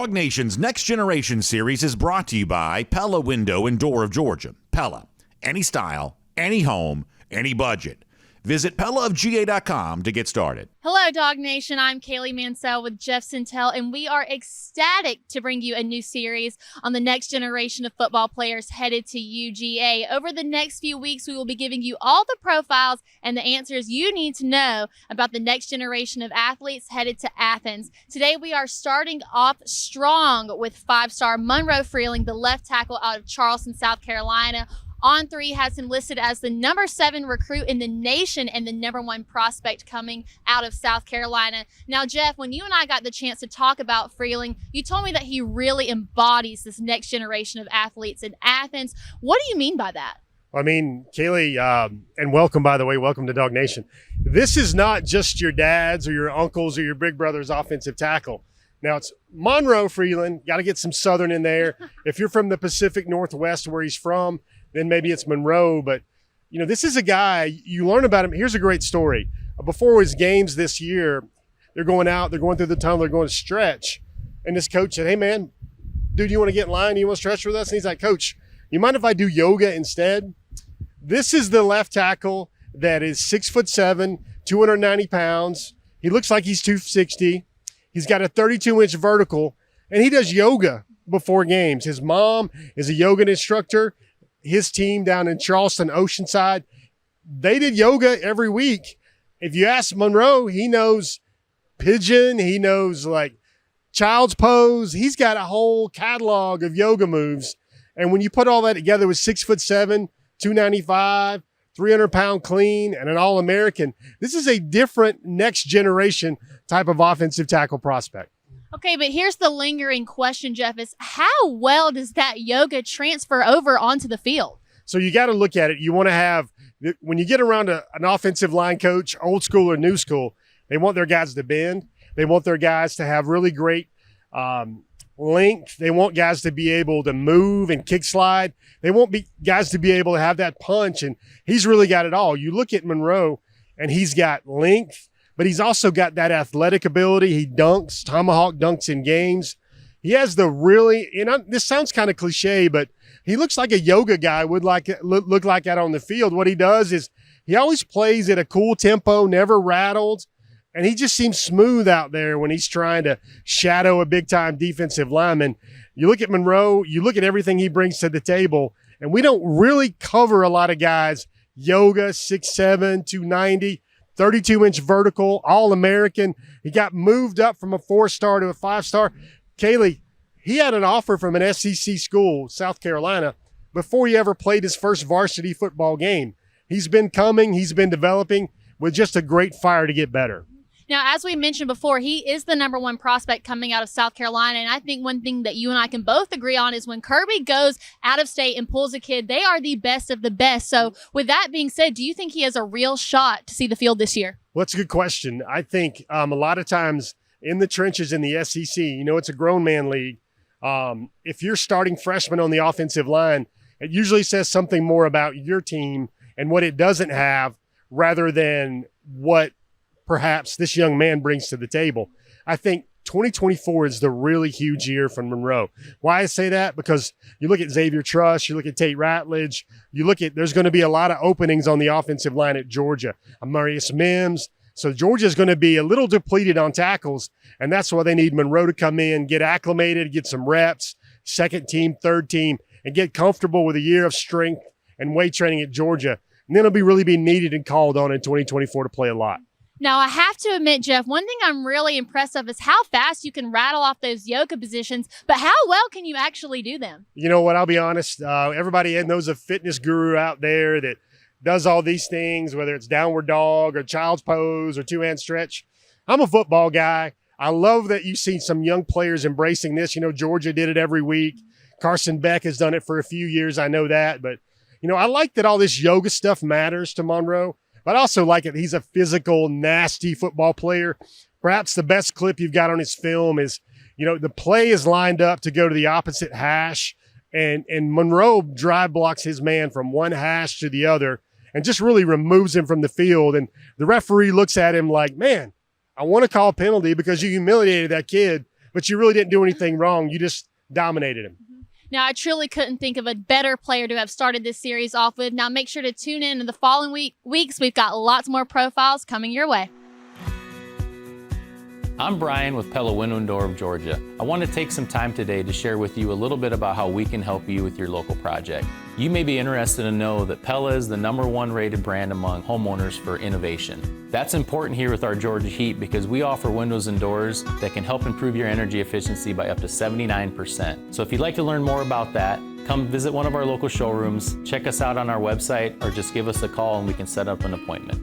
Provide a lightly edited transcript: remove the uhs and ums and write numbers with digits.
DawgNation's Next Generation series is brought to you by Pella Window and Door of Georgia. Pella, any style, any home, any budget. Visit PellaofGA.com to get started. Hello, DawgNation. I'm Kaylee Mansell with Jeff Sentell, and we are ecstatic to bring you a new series on the next generation of football players headed to UGA. Over the next few weeks, we will be giving you all the profiles and the answers you need to know about the next generation of athletes headed to Athens. Today, we are starting off strong with five-star Monroe Freeling, the left tackle out of Charleston, South Carolina. On3 has him listed as the number 7 recruit in the nation and the number 1 prospect coming out of South Carolina. Now, Jeff, when you and I got the chance to talk about Freeling, you told me that he really embodies this next generation of athletes in Athens. What do you mean by that? I mean, Kaylee, and welcome, by the way, welcome to DawgNation. This is not just your dad's or your uncle's or your big brother's offensive tackle. Now, it's Monroe Freeling. Got to get some Southern in there. If you're from the Pacific Northwest where he's from, then maybe it's Monroe. But, you know, this is a guy, you learn about him. Here's a great story. Before his games this year, they're going out, they're going through the tunnel, they're going to stretch. And this coach said, hey, man, dude, you want to get in line? You want to stretch with us? And he's like, Coach, you mind if I do yoga instead? This is the left tackle that is 6'7", 290 pounds. He looks like he's 260. He's got a 32-inch vertical, and he does yoga before games. His mom is a yoga instructor. His team down in Charleston, Oceanside, they did yoga every week. If you ask Monroe, he knows pigeon. He knows like child's pose. He's got a whole catalog of yoga moves. And when you put all that together with 6'7", 295, 300-pound clean, and an All-American, this is a different next generation type of offensive tackle prospect. Okay, but here's the lingering question, Jeff, is how well does that yoga transfer over onto the field? So you got to look at it. You want to have, when you get around an offensive line coach, old school or new school, they want their guys to bend. They want their guys to have really great length. They want guys to be able to move and kick slide. They want guys to be able to have that punch, and he's really got it all. You look at Monroe, and he's got length, but he's also got that athletic ability. He dunks, tomahawk dunks in games. He has the really, this sounds kind of cliche, but he looks like a yoga guy would look like that on the field. What he does is he always plays at a cool tempo, never rattled, and he just seems smooth out there when he's trying to shadow a big-time defensive lineman. You look at Monroe, you look at everything he brings to the table, and we don't really cover a lot of guys. Yoga, 6'7", 290, 32-inch vertical, All-American. He got moved up from a 4-star to a 5-star. Kaylee, he had an offer from an SEC school, South Carolina, before he ever played his first varsity football game. He's been coming, he's been developing with just a great fire to get better. Now, as we mentioned before, he is the number 1 prospect coming out of South Carolina, and I think one thing that you and I can both agree on is when Kirby goes out of state and pulls a kid, they are the best of the best. So with that being said, do you think he has a real shot to see the field this year? Well, that's a good question. I think a lot of times in the trenches in the SEC, you know, it's a grown man league. If you're starting freshman on the offensive line, it usually says something more about your team and what it doesn't have rather than what perhaps this young man brings to the table. I think 2024 is the really huge year for Monroe. Why I say that? Because you look at Xavier Truss, you look at Tate Ratledge, there's going to be a lot of openings on the offensive line at Georgia. Amarius Mims. So Georgia's going to be a little depleted on tackles, and that's why they need Monroe to come in, get acclimated, get some reps, second team, third team, and get comfortable with a year of strength and weight training at Georgia. And then he'll really be needed and called on in 2024 to play a lot. Now, I have to admit, Jeff, one thing I'm really impressed of is how fast you can rattle off those yoga positions, but how well can you actually do them? You know what? I'll be honest. Everybody knows a fitness guru out there that does all these things, whether it's downward dog or child's pose or 2-hand stretch. I'm a football guy. I love that you've seen some young players embracing this. You know, Georgia did it every week. Carson Beck has done it for a few years. I know that. But, you know, I like that all this yoga stuff matters to Monroe. But I also like it. He's a physical, nasty football player. Perhaps the best clip you've got on his film is, you know, the play is lined up to go to the opposite hash, and Monroe drive blocks his man from one hash to the other and just really removes him from the field. And the referee looks at him like, man, I want to call a penalty because you humiliated that kid, but you really didn't do anything wrong. You just dominated him. Now, I truly couldn't think of a better player to have started this series off with. Now, make sure to tune in the following weeks. We've got lots more profiles coming your way. I'm Brian with Pella Window and Door of Georgia. I want to take some time today to share with you a little bit about how we can help you with your local project. You may be interested to know that Pella is the #1 rated brand among homeowners for innovation. That's important here with our Georgia Heat because we offer windows and doors that can help improve your energy efficiency by up to 79%. So if you'd like to learn more about that, come visit one of our local showrooms, check us out on our website, or just give us a call and we can set up an appointment.